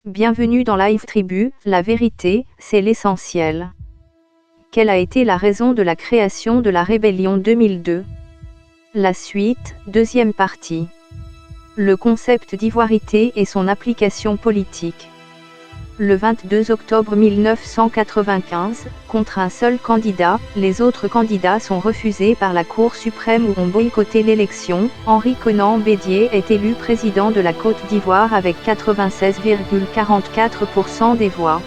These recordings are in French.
Bienvenue dans Live Tribu, la vérité, c'est l'essentiel. Quelle a été la raison de la création de la rébellion 2002? La suite, deuxième partie. Le concept d'ivoirité et son application politique. Le 22 octobre 1995, contre un seul candidat, les autres candidats sont refusés par la Cour suprême ou ont boycotté l'élection. Henri Konan Bédié est élu président de la Côte d'Ivoire avec 96,44% des voix.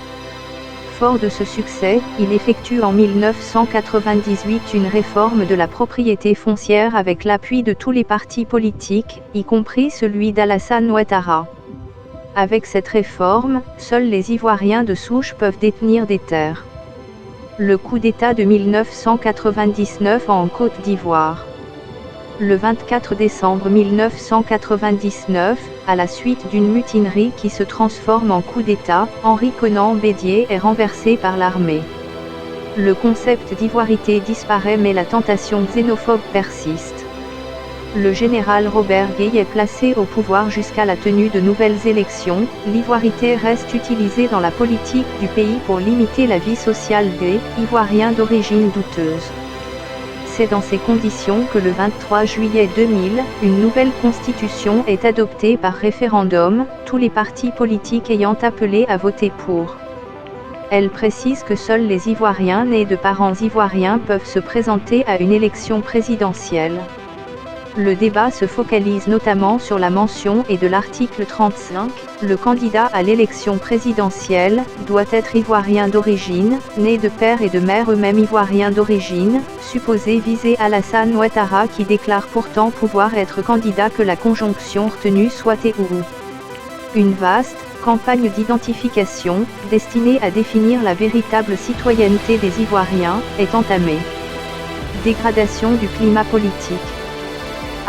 Fort de ce succès, il effectue en 1998 une réforme de la propriété foncière avec l'appui de tous les partis politiques, y compris celui d'Alassane Ouattara. Avec cette réforme, seuls les Ivoiriens de souche peuvent détenir des terres. Le coup d'État de 1999 en Côte d'Ivoire. Le 24 décembre 1999, à la suite d'une mutinerie qui se transforme en coup d'État, Henri Konan Bédié est renversé par l'armée. Le concept d'ivoirité disparaît mais la tentation xénophobe persiste. Le général Robert Gueye est placé au pouvoir jusqu'à la tenue de nouvelles élections. L'ivoirité reste utilisée dans la politique du pays pour limiter la vie sociale des Ivoiriens d'origine douteuse. C'est dans ces conditions que le 23 juillet 2000, une nouvelle constitution est adoptée par référendum, tous les partis politiques ayant appelé à voter pour. Elle précise que seuls les Ivoiriens nés de parents ivoiriens peuvent se présenter à une élection présidentielle. Le débat se focalise notamment sur la mention et de l'article 35, le candidat à l'élection présidentielle doit être ivoirien d'origine, né de père et de mère eux-mêmes ivoiriens d'origine, supposé viser Alassane Ouattara qui déclare pourtant pouvoir être candidat que la conjonction retenue soit et ou. Une vaste campagne d'identification, destinée à définir la véritable citoyenneté des Ivoiriens, est entamée. Dégradation du climat politique.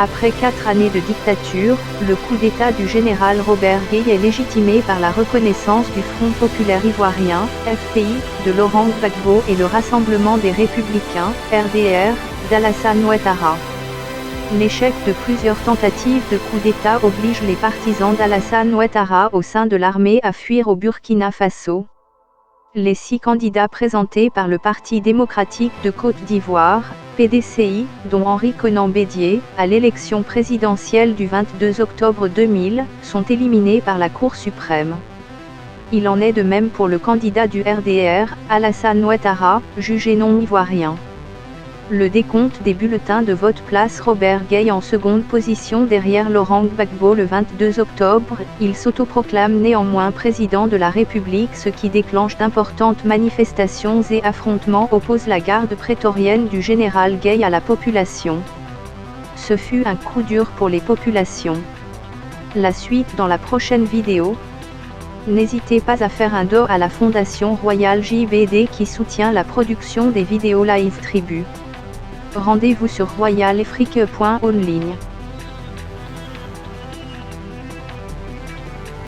Après 4 années de dictature, le coup d'État du général Robert Gueye est légitimé par la reconnaissance du Front populaire ivoirien, FPI, de Laurent Gbagbo et le Rassemblement des Républicains, RDR, d'Alassane Ouattara. L'échec de plusieurs tentatives de coup d'État oblige les partisans d'Alassane Ouattara au sein de l'armée à fuir au Burkina Faso. Les 6 candidats présentés par le Parti démocratique de Côte d'Ivoire, PDCI, dont Henri Konan Bédié, à l'élection présidentielle du 22 octobre 2000, sont éliminés par la Cour suprême. Il en est de même pour le candidat du RDR, Alassane Ouattara, jugé non ivoirien. Le décompte des bulletins de vote place Robert Gueye en seconde position derrière Laurent Gbagbo le 22 octobre, il s'autoproclame néanmoins président de la République, ce qui déclenche d'importantes manifestations et affrontements oppose la garde prétorienne du général Gueye à la population. Ce fut un coup dur pour les populations. La suite dans la prochaine vidéo. N'hésitez pas à faire un don à la Fondation Royale JBD qui soutient la production des vidéos Live Tribu. Rendez-vous sur royalefrique.online.